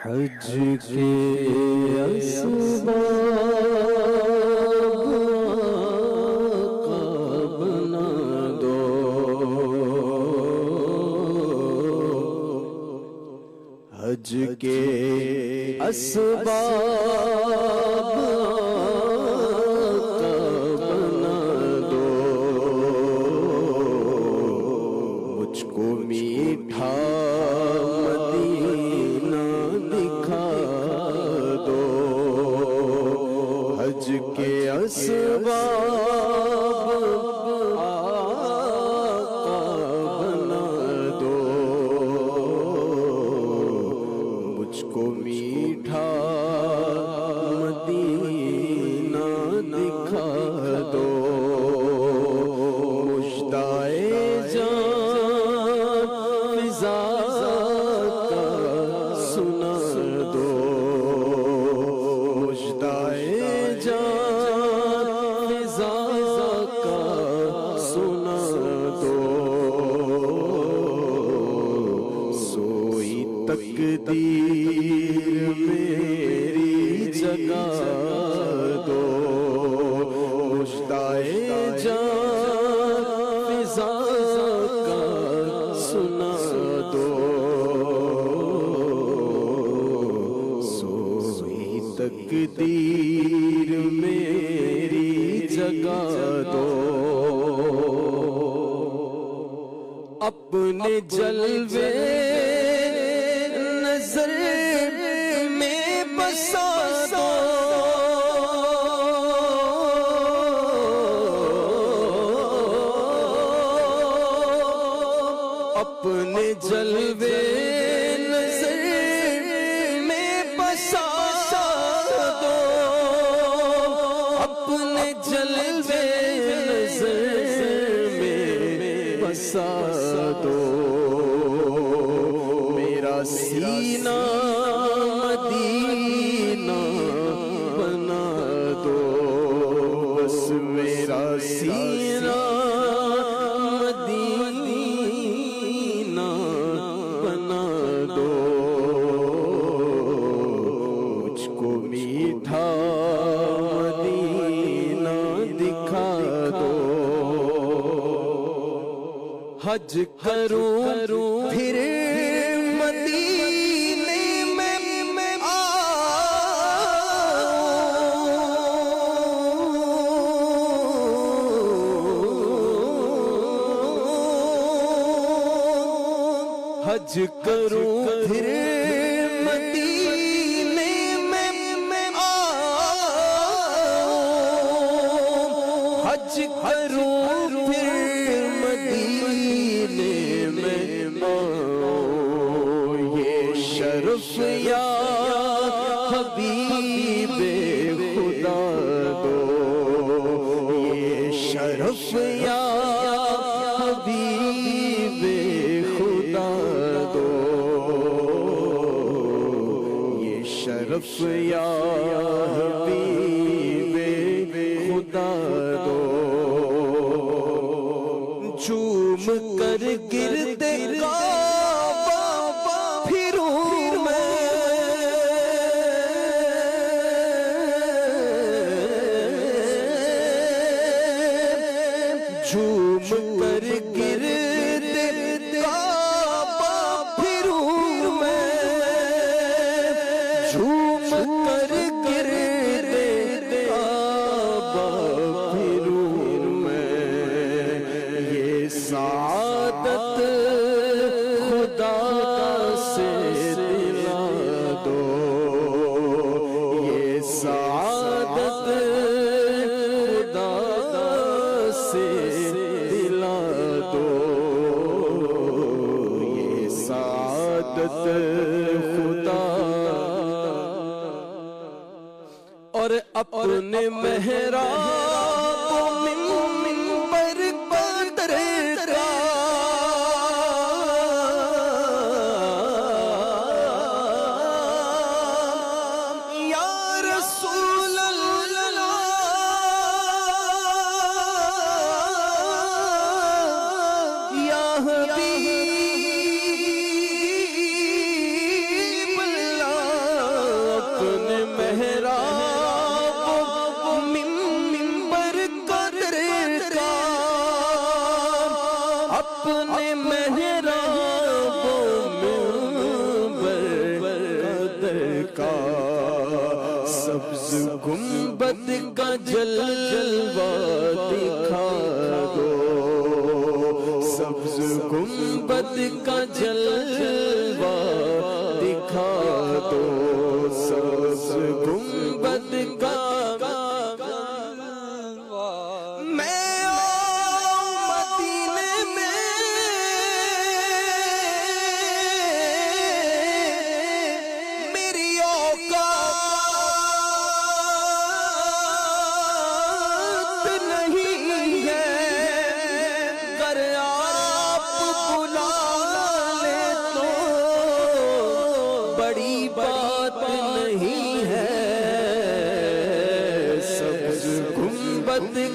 حج کے اسباب آقا بنا دو، حج کے اسباب آقا بنا دو، مجھ کو میٹھا مدینہ دکھا دو، حج کے اسباب آقا بنا دو، مجھ کو میٹھا مدینہ دکھا دو، مژدائے جان فضا کا سنا دو، مژدائے جان فضا کا سنا دو، سوئی تقدیر میری جگا دو، مژدائے جان فضا کا سنا دو، سوئی تقدیر میری جگا دو، اپنے جلوے نظر میں بسا دو، اپنے جلوے نظر میں بسا دو، اپنے جلوے نظر میں بسا دو، میرا سینہ مدینہ بنا دو، بس میرا سینہ مدینہ بنا دو، مجھ کو میٹھا مدینہ دکھا دو، حج کروں پھر مدینے میں حج کروں پھر مدینے میں حج کروں پھر مدینے میں یہ شرف یا حبیب خدا دو، یہ شرف یا حبیب خدا دو، یہ شرف یا حبیب خدا دو، جھوم کر گرد کعبہ پھروں میں، جھوم کر گرد کعبہ پھروں میں، جھوم کر گرد کعبہ پھروں میں، یہ سعادت خدا سے دلا دو، یہ سعادت خدا سے دلا دو، یہ سعادت خدا، اور اپنے محراب منبر بدر کا یا رسول اللہ یا حبیب اللہ گنبد کا جلوہ دکھا دو، سبز گنبد کا جلوہ دکھا دو، سبز گنبد کا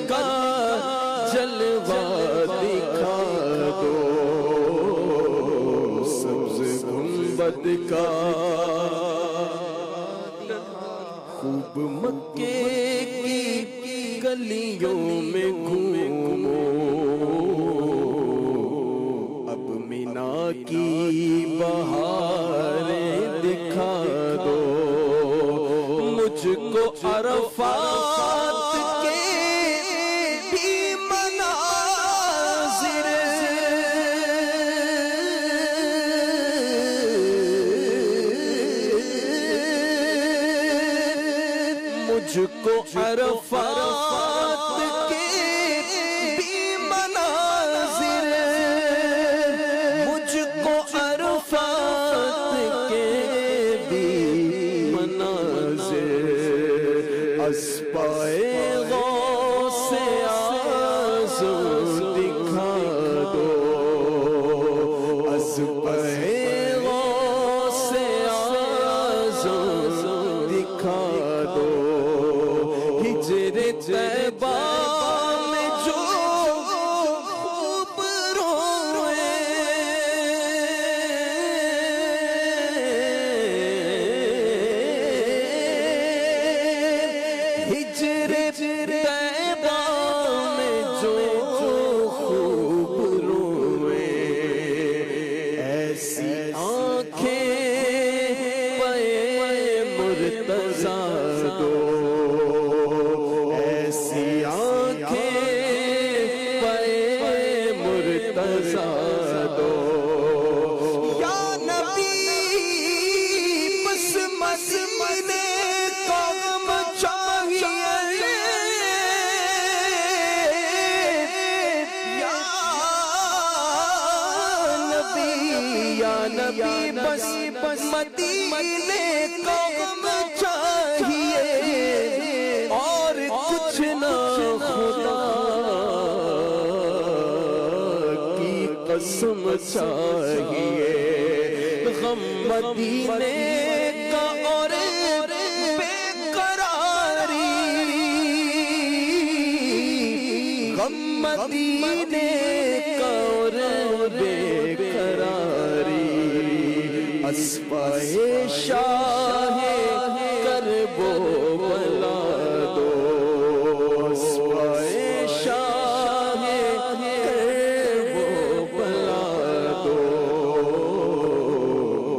کا جلوہ دکھا دو، سبز گنبد کا۔ خوب مکے کی گلیوں میں گھومو، اب مینا کی بہاریں دکھا دو، مجھ کو عرفات مجھ کو عرفات کے بھی مناظر، مجھ کو عرفات کے بھی مناظر، اسپائے غوث اعظم دکھا دو، اسپائے غوث اعظم دکھا دو، ہجر طیبہ میں جو خوب روئے، ہجر طیبہ میں جو خوب روئے، ایسی آنکھیں پے مرتضیٰ دو، ایسی آنکھیں پے مرتضیٰ دو، یا نبی بس مدینے قدم چاہیے، یا نبی بس مدینے قدم چاہیے، اور کچھ نہ خدا کی قسم چاہیے، غم مدینے کا اور بے قراری، غم مدینے کا اور بے قراری، اسپائے شاہ کرب و بلا دو، اسپائے شاہ کرب و بلا دو،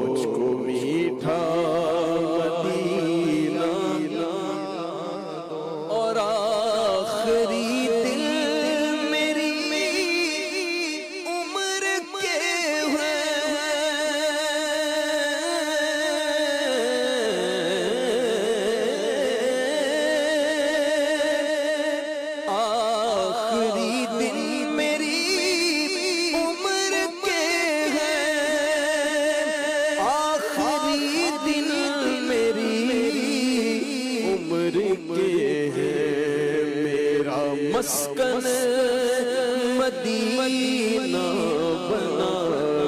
مجھ کو میٹھا مدینہ اور آخری دل میری عمر کے آخری دن میری عمر کے ہیں، آخری دن میری عمر کے ہیں، میرا مسکن مدینہ بنا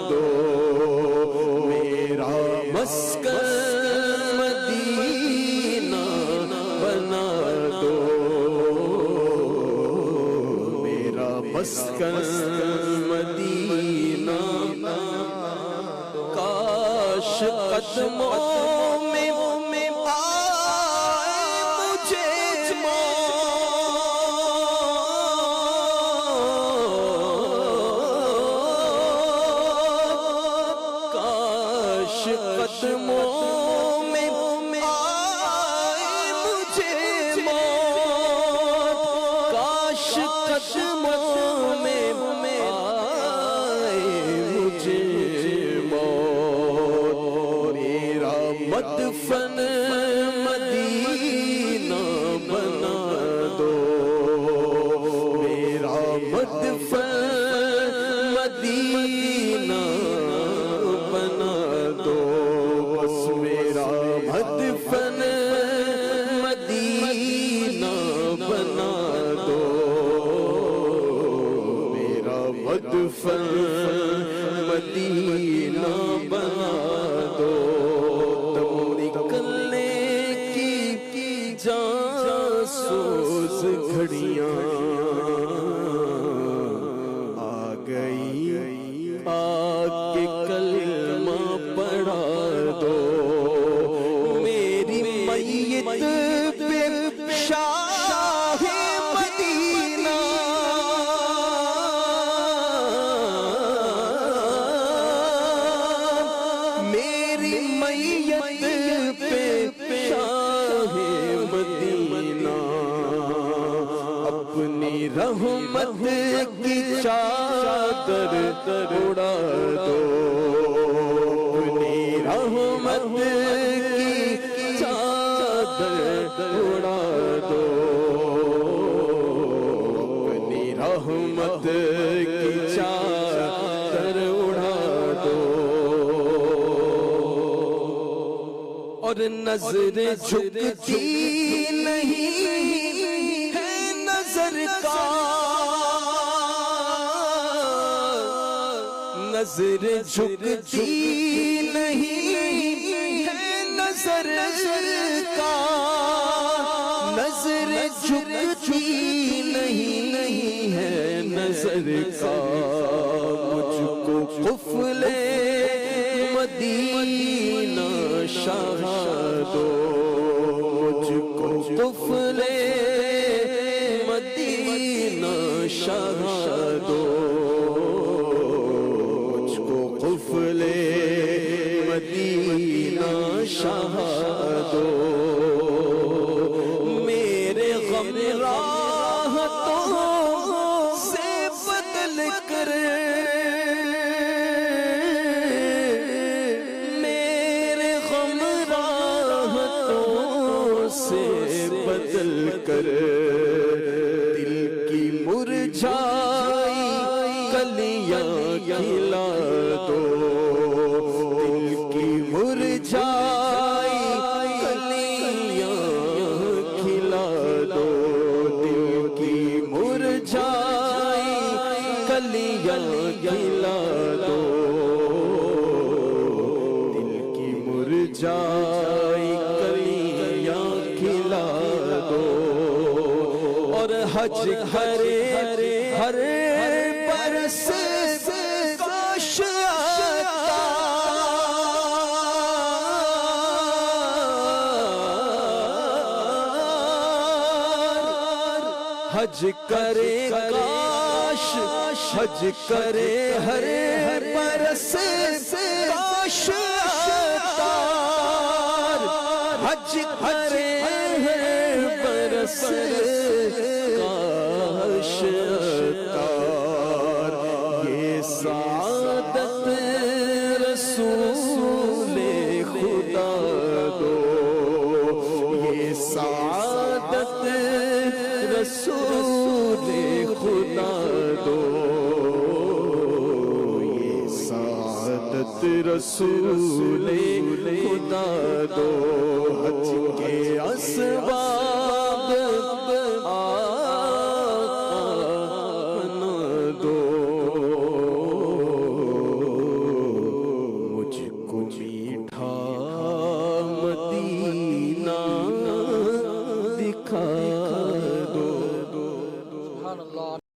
دو، میرا مسکن مدینہ بنا دو، مسکن مدینہ، کاش قدموں میں آئے مجھے موت، کاش قدموں میں آئے مجھے مدفن مدینہ بنا دو، میرا مدفن مدینہ بنا دو، بس میرا مدفن مدینہ بنا دو، میرا مدفن مدینہ بنا دو۔ تم نکلنے کی جاسوس گھڑیاں آ گئی، آ کے کلمہ پڑھا دو، میری میت پہ شاہ مدینہ میری میت پہ شاہ مدینہ اپنی رحمت کی چادر اڑا دو، اپنی رحمت کی چادر اڑا دو، اپنی رحمت کی چادر اڑا دو، اور نظر جھکتی نہیں ہے نظر کا، نظر جھکتی نہیں ہے نظر کا، نظر جھکتی نہیں ہے نظر کا، مجھ کو قفل مدینہ شاہ دو، مجھ کو قفل مدینہ شاہ دو، مجھ کو قفل مدینہ شاہ دو، میرے غم راحتوں سے بدل کر، میرے غم راحتوں سے بدل کر، دل کی مرجھائی کلیاں کھلا دو، دل کی مرجھائی کلیاں کھلا دو، دل کی مرجھائی کلیاں کھلا دو، دل کی مرجھائی کلیاں کھلا دو، اور حج کرے ہر برس کاش آتا، حج کرے کاش، حج کرے ہر برس کاش آتا، حج کرے ہر برس کاش آتا، یہ سعادت رسول خدا دو، یہ سعادت رسول خدا دو، یہ سعادت رسول خدا دو، حج کے اسباب